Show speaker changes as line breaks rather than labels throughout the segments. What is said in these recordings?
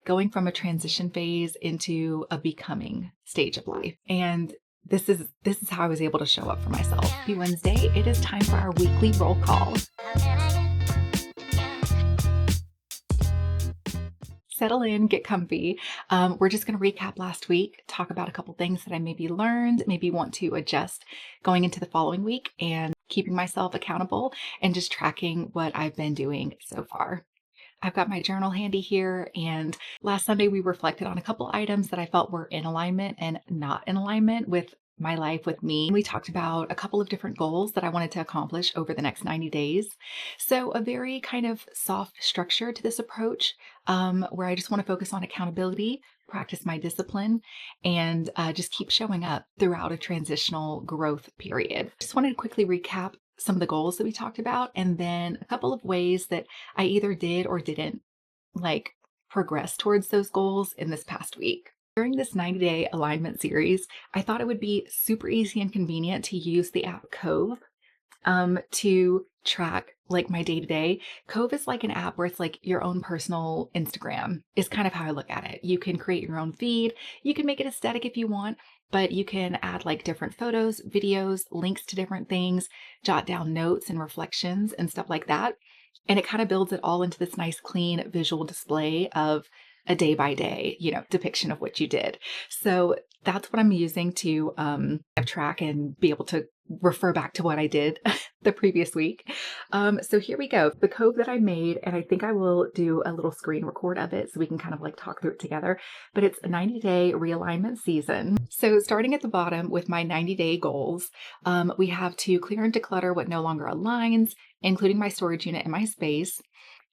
going from a transition phase into a becoming stage of life. And this is how I was able to show up for myself. Happy Wednesday. It is time for our weekly roll call. Settle in, get comfy. We're just going to recap last week, talk about a couple things that I maybe learned, maybe want to adjust going into the following week, and keeping myself accountable and just tracking what I've been doing so far. I've got my journal handy here, and last Sunday we reflected on a couple items that I felt were in alignment and not in alignment with my life, with me. We talked about a couple of different goals that I wanted to accomplish over the next 90 days. So a very kind of soft structure to this approach, where I just want to focus on accountability, practice my discipline, and just keep showing up throughout a transitional growth period. Just wanted to quickly recap some of the goals that we talked about, and then a couple of ways that I either did or didn't progress towards those goals in this past week. During this 90-day alignment series, I thought it would be super easy and convenient to use the app Cove to track like my day to day. Cove is like an app where it's like your own personal Instagram, is kind of how I look at it. You can create your own feed. You can make it aesthetic if you want, but you can add like different photos, videos, links to different things, jot down notes and reflections and stuff like that. And it kind of builds it all into this nice, clean visual display of a day by day, depiction of what you did. So that's what I'm using to track and be able to refer back to what I did the previous week. So here we go. The code that I made, and I think I will do a little screen record of it so we can kind of like talk through it together, but it's a 90-day realignment season. So starting at the bottom with my 90-day goals, we have to clear and declutter what no longer aligns, including my storage unit and my space,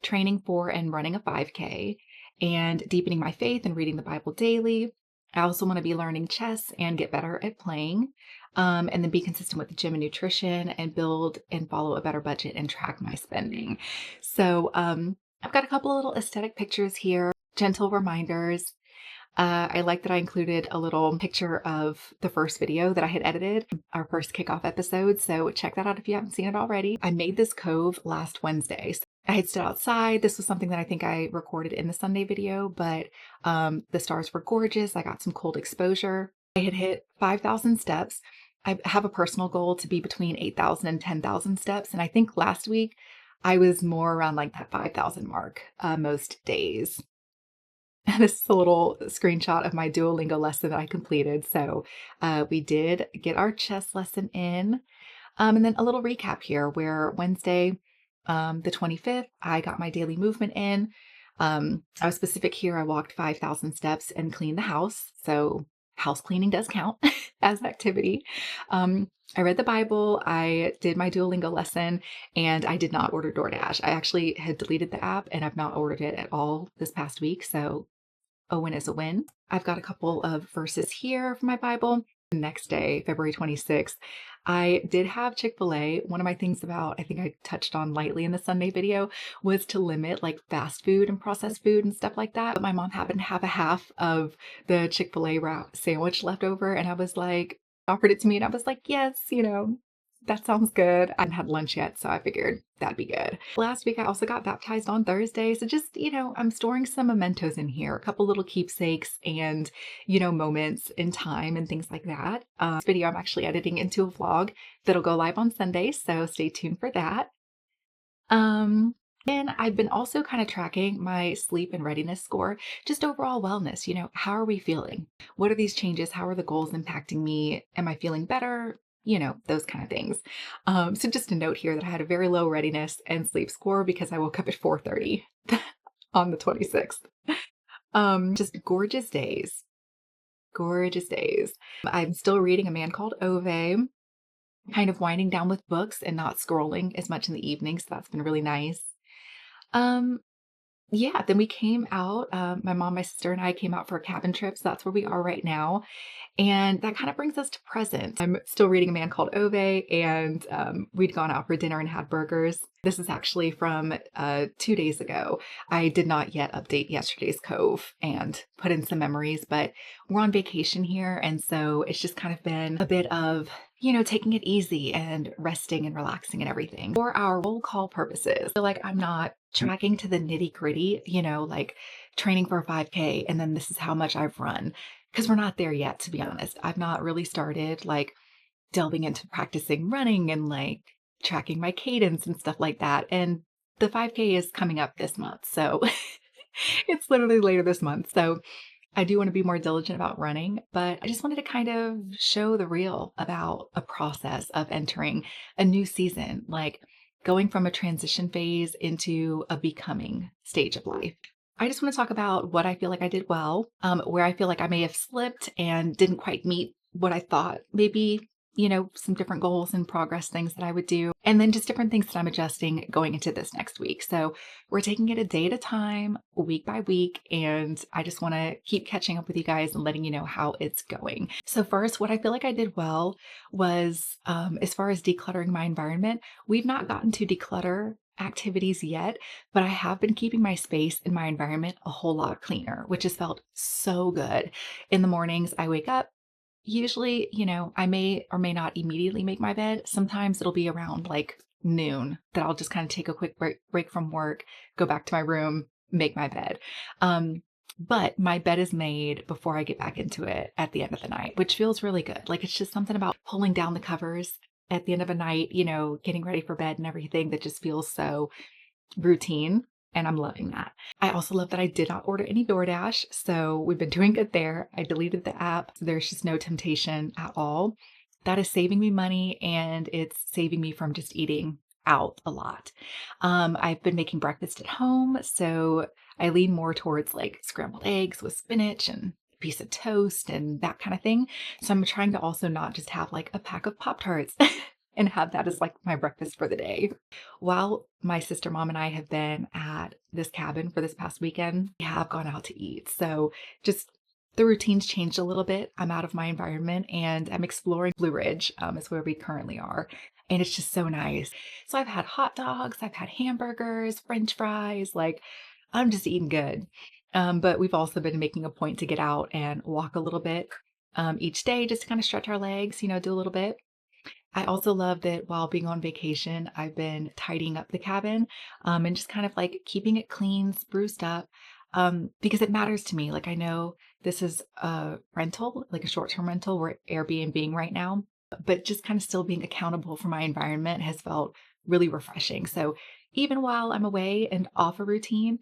training for and running a 5K, and deepening my faith and reading the Bible daily. I also want to be learning chess and get better at playing, and then be consistent with the gym and nutrition, and build and follow a better budget and track my spending. So I've got a couple of little aesthetic pictures here, gentle reminders. I like that I included a little picture of the first video that I had edited, our first kickoff episode. So check that out if you haven't seen it already. I made this cove last Wednesday. So I had stood outside. This was something that I think I recorded in the Sunday video, but the stars were gorgeous. I got some cold exposure. I had hit 5,000 steps. I have a personal goal to be between 8,000 and 10,000 steps. And I think last week I was more around like that 5,000 mark most days. This is a little screenshot of my Duolingo lesson that I completed. So we did get our chess lesson in. And then a little recap here where Wednesday, the 25th, I got my daily movement in. I was specific here. I walked 5,000 steps and cleaned the house. So house cleaning does count as activity. I read the Bible, I did my Duolingo lesson, and I did not order DoorDash. I actually had deleted the app and I've not ordered it at all this past week. So a win is a win. I've got a couple of verses here from my Bible. The next day, February 26th, I did have Chick-fil-A. One of my things about, I think I touched on lightly in the Sunday video, was to limit like fast food and processed food and stuff like that. But my mom happened to have a half of the Chick-fil-A wrap sandwich left over, and I was like, offered it to me, and I was like, yes, that sounds good. I hadn't had lunch yet, so I figured that'd be good. Last week, I also got baptized on Thursday. So just, I'm storing some mementos in here, a couple little keepsakes and, moments in time and things like that. This video I'm actually editing into a vlog that'll go live on Sunday. So stay tuned for that. And I've been also kind of tracking my sleep and readiness score, just overall wellness. How are we feeling? What are these changes? How are the goals impacting me? Am I feeling better? Those kind of things. So just a note here that I had a very low readiness and sleep score because I woke up at 4:30 on the 26th. Just gorgeous days. Gorgeous days. I'm still reading A Man Called Ove, kind of winding down with books and not scrolling as much in the evening. So that's been really nice. Yeah, then we came out, my mom, my sister, and I came out for a cabin trip. So that's where we are right now. And that kind of brings us to present. I'm still reading A Man Called Ove, and we'd gone out for dinner and had burgers. This is actually from 2 days ago. I did not yet update yesterday's Cove and put in some memories, but we're on vacation here. And so it's just kind of been a bit of, taking it easy and resting and relaxing and everything for our roll call purposes. I feel like I'm not tracking to the nitty gritty, like training for a 5K and then this is how much I've run. Because we're not there yet, to be honest. I've not really started like delving into practicing running and like tracking my cadence and stuff like that. And the 5K is coming up this month. So it's literally later this month. So I do want to be more diligent about running, but I just wanted to kind of show the real about a process of entering a new season, like going from a transition phase into a becoming stage of life. I just want to talk about what I feel like I did well, where I feel like I may have slipped and didn't quite meet what I thought maybe, some different goals and progress things that I would do, and then just different things that I'm adjusting going into this next week. So we're taking it a day at a time, week by week, and I just want to keep catching up with you guys and letting you know how it's going. So, first, what I feel like I did well was as far as decluttering my environment, we've not gotten to declutter activities yet, but I have been keeping my space and my environment a whole lot cleaner, which has felt so good. In the mornings, I wake up. Usually, I may or may not immediately make my bed. Sometimes it'll be around like noon that I'll just kind of take a quick break from work, go back to my room, make my bed. Um, but my bed is made before I get back into it at the end of the night, which feels really good. Like it's just something about pulling down the covers at the end of a night, getting ready for bed and everything that just feels so routine. And I'm loving that. I also love that I did not order any DoorDash. So we've been doing good there. I deleted the app. So there's just no temptation at all. That is saving me money and it's saving me from just eating out a lot. I've been making breakfast at home. So I lean more towards like scrambled eggs with spinach and a piece of toast and that kind of thing. So I'm trying to also not just have like a pack of Pop Tarts and have that as like my breakfast for the day. While my sister mom and I have been at this cabin for this past weekend, we have gone out to eat. So just the routine's changed a little bit. I'm out of my environment and I'm exploring Blue Ridge, is where we currently are. And it's just so nice. So I've had hot dogs, I've had hamburgers, French fries, like I'm just eating good. But we've also been making a point to get out and walk a little bit each day just to kind of stretch our legs, do a little bit. I also love that while being on vacation, I've been tidying up the cabin and just kind of like keeping it clean, spruced up because it matters to me. Like, I know this is a rental, like a short term rental. We're Airbnb right now, but just kind of still being accountable for my environment has felt really refreshing. So, even while I'm away and off a routine,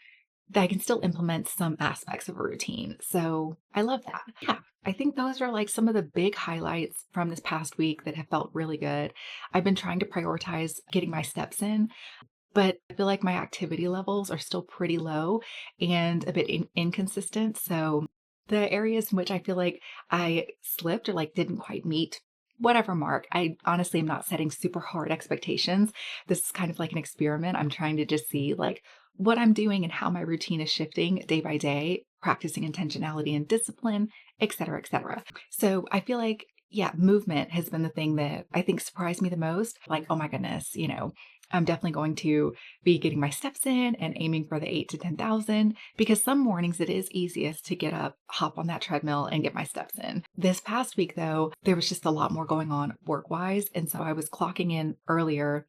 that I can still implement some aspects of a routine. So I love that. Yeah, I think those are like some of the big highlights from this past week that have felt really good. I've been trying to prioritize getting my steps in, but I feel like my activity levels are still pretty low and a bit inconsistent. So the areas in which I feel like I slipped or like didn't quite meet whatever mark, I honestly am not setting super hard expectations. This is kind of like an experiment. I'm trying to just see like what I'm doing and how my routine is shifting day by day, practicing intentionality and discipline, et cetera, et cetera. So I feel like, yeah, movement has been the thing that I think surprised me the most. Like, oh my goodness, I'm definitely going to be getting my steps in and aiming for the 8 to 10,000 because some mornings it is easiest to get up, hop on that treadmill and get my steps in. This past week though, there was just a lot more going on work-wise. And so I was clocking in earlier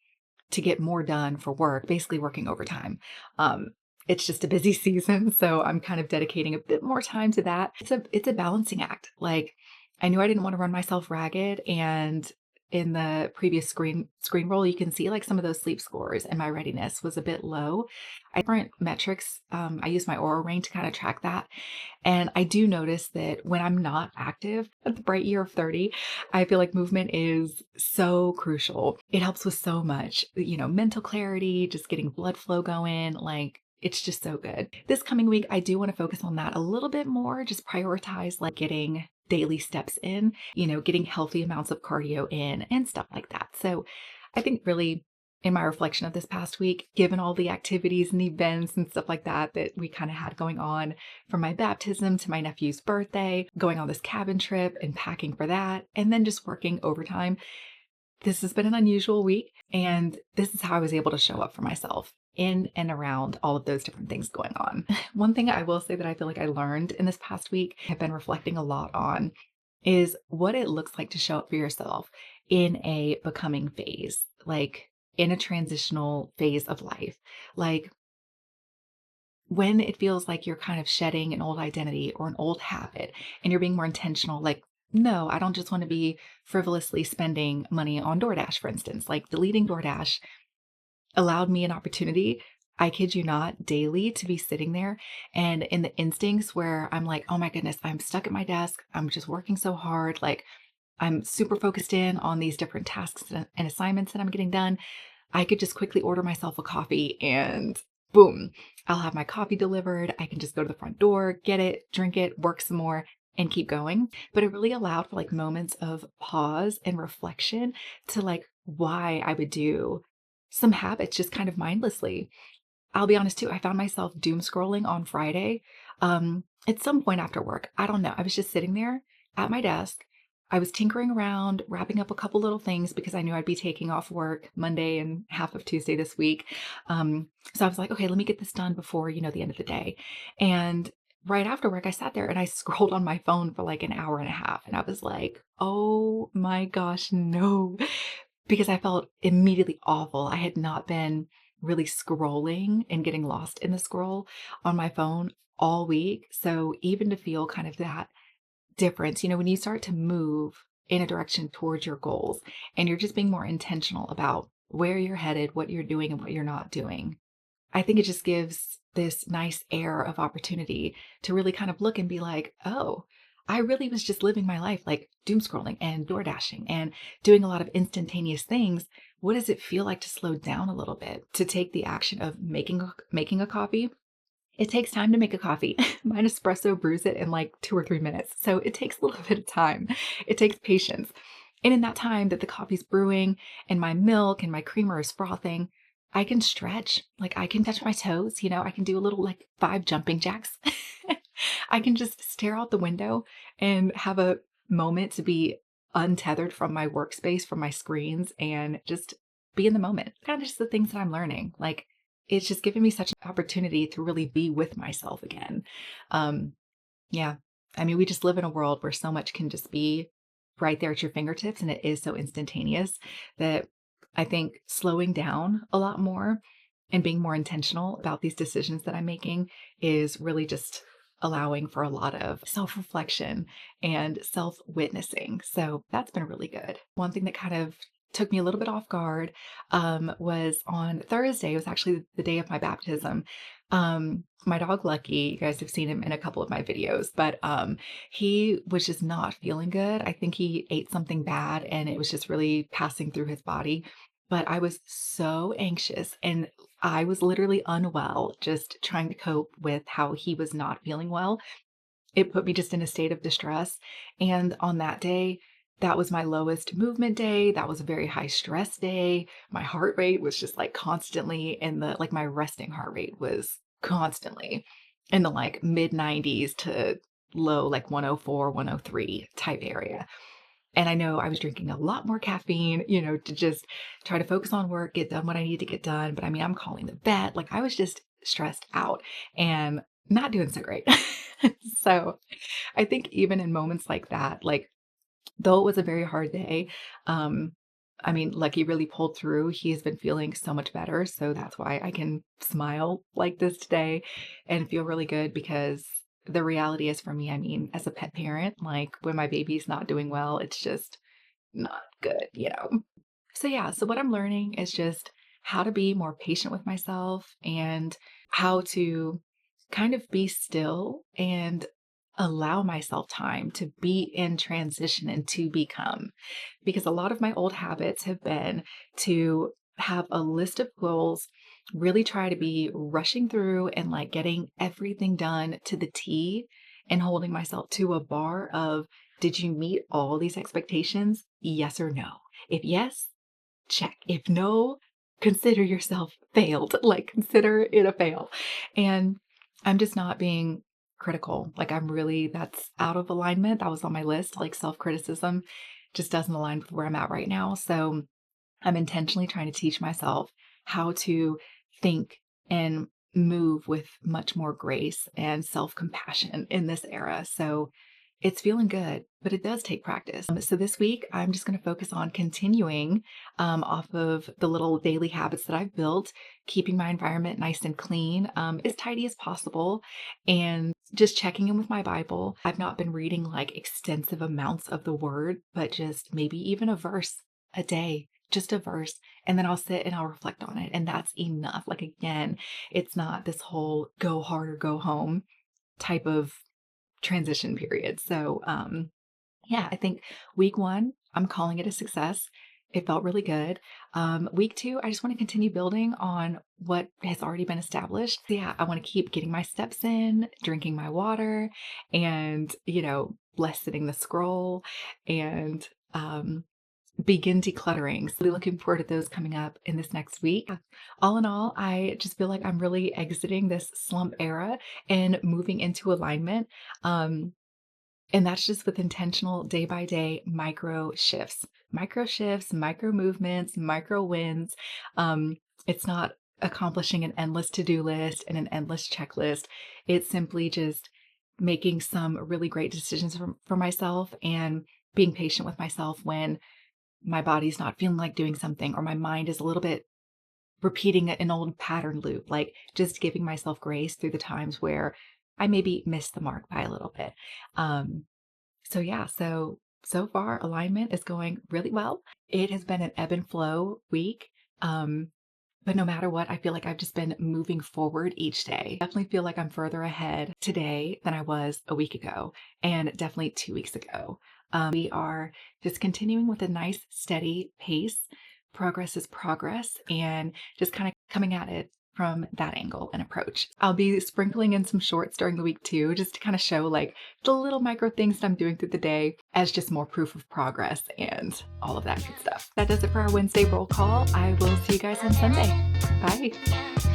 to get more done for work, basically working overtime. Um, it's just a busy season, so I'm kind of dedicating a bit more time to that. It's a balancing act. Like I knew I didn't want to run myself ragged, and in the previous screen roll, you can see like some of those sleep scores, and my readiness was a bit low. I different metrics. I use my Aura Ring to kind of track that, and I do notice that when I'm not active at the bright year of 30, I feel like movement is so crucial. It helps with so much, mental clarity, just getting blood flow going. Like it's just so good. This coming week, I do want to focus on that a little bit more, just prioritize like getting daily steps in, getting healthy amounts of cardio in and stuff like that. So I think really in my reflection of this past week, given all the activities and events and stuff like that that we kind of had going on from my baptism to my nephew's birthday, going on this cabin trip and packing for that, and then just working overtime, this has been an unusual week. And this is how I was able to show up for myself in and around all of those different things going on. One thing I will say that I feel like I learned in this past week, I've been reflecting a lot on, is what it looks like to show up for yourself in a becoming phase, like in a transitional phase of life. Like when it feels like you're kind of shedding an old identity or an old habit and you're being more intentional, like, no, I don't just want to be frivolously spending money on DoorDash, for instance. Like deleting DoorDash allowed me an opportunity, I kid you not, daily to be sitting there and in the instincts where I'm like, oh my goodness, I'm stuck at my desk. I'm just working so hard. Like I'm super focused in on these different tasks and assignments that I'm getting done. I could just quickly order myself a coffee and boom, I'll have my coffee delivered. I can just go to the front door, get it, drink it, work some more, and keep going. But it really allowed for like moments of pause and reflection to like why I would do some habits just kind of mindlessly. I'll be honest too, I found myself doom scrolling on Friday. At some point after work, I don't know. I was just sitting there at my desk. I was tinkering around, wrapping up a couple little things because I knew I'd be taking off work Monday and half of Tuesday this week. So I was like, okay, let me get this done before, the end of the day. And right after work, I sat there and I scrolled on my phone for like an hour and a half. And I was like, oh my gosh, no, because I felt immediately awful. I had not been really scrolling and getting lost in the scroll on my phone all week. So even to feel kind of that difference, when you start to move in a direction towards your goals and you're just being more intentional about where you're headed, what you're doing, and what you're not doing, I think it just gives this nice air of opportunity to really kind of look and be like, oh, I really was just living my life like doom scrolling and door dashing and doing a lot of instantaneous things. What does it feel like to slow down a little bit, to take the action of making a coffee? It takes time to make a coffee. My espresso brews it in like 2 or 3 minutes. So it takes a little bit of time. It takes patience. And in that time that the coffee's brewing and my milk and my creamer is frothing, I can stretch. Like I can touch my toes, I can do a little like 5 jumping jacks. I can just stare out the window and have a moment to be untethered from my workspace, from my screens, and just be in the moment. Kind of just the things that I'm learning. Like it's just given me such an opportunity to really be with myself again. Um, yeah. I mean, we just live in a world where so much can just be right there at your fingertips, and it is so instantaneous that I think slowing down a lot more and being more intentional about these decisions that I'm making is really just allowing for a lot of self reflection and self witnessing. So that's been really good. One thing that kind of took me a little bit off guard was on Thursday. It was actually the day of my baptism. My dog Lucky, you guys have seen him in a couple of my videos, but he was just not feeling good. I think he ate something bad and it was just really passing through his body. But I was so anxious and I was literally unwell, just trying to cope with how he was not feeling well. It put me just in a state of distress. And on that day, that was my lowest movement day. That was a very high stress day. My heart rate was just like constantly in the like my resting heart rate was constantly in the like mid 90s to low like 104, 103 type area. And I know I was drinking a lot more caffeine, to just try to focus on work, get done what I need to get done. But I mean, I'm calling the vet. Like I was just stressed out and not doing so great. So I think even in moments like that, like though it was a very hard day, um, I mean, Lucky really pulled through. He has been feeling so much better. So that's why I can smile like this today and feel really good because the reality is for me, I mean, as a pet parent, like when my baby's not doing well, it's just not good. So yeah, so what I'm learning is just how to be more patient with myself and how to kind of be still and allow myself time to be in transition and to become. Because a lot of my old habits have been to have a list of goals, really try to be rushing through and like getting everything done to the T and holding myself to a bar of did you meet all these expectations? Yes or no? If yes, check. If no, consider yourself failed. Like, consider it a fail. And I'm just not being critical. Like, that's out of alignment. That was on my list. Like, self criticism just doesn't align with where I'm at right now. So I'm intentionally trying to teach myself how to think and move with much more grace and self compassion in this era. So It's feeling good, but it does take practice. So this week, I'm just going to focus on continuing off of the little daily habits that I've built, keeping my environment nice and clean, as tidy as possible, and just checking in with my Bible. I've not been reading like extensive amounts of the word, but just maybe even a verse a day. Just a verse, and then I'll sit and I'll reflect on it. And that's enough. Like, again, it's not this whole go hard or go home type of transition period. So, yeah, I think week one, I'm calling it a success. It felt really good. Week two, I just want to continue building on what has already been established. So yeah, I want to keep getting my steps in, drinking my water, and, less sitting the scroll and, begin decluttering. So really looking forward to those coming up in this next week. All in all, I just feel like I'm really exiting this slump era and moving into alignment. Um, and that's just with intentional day by day micro shifts, micro movements, micro wins. It's not accomplishing an endless to do list and an endless checklist. It's simply just making some really great decisions for myself and being patient with myself when my body's not feeling like doing something or my mind is a little bit repeating an old pattern loop, like just giving myself grace through the times where I maybe missed the mark by a little bit. Um, so yeah, so far alignment is going really well. It has been an ebb and flow week. Um, but no matter what, I feel like I've just been moving forward each day. Definitely feel like I'm further ahead today than I was a week ago and definitely 2 weeks ago. We are just continuing with a nice, steady pace. Progress is progress, and just kind of coming at it from that angle and approach. I'll be sprinkling in some shorts during the week too, just to kind of show like the little micro things that I'm doing through the day as just more proof of progress and all of that good stuff. That does it for our Wednesday roll call. I will see you guys on Sunday. Bye.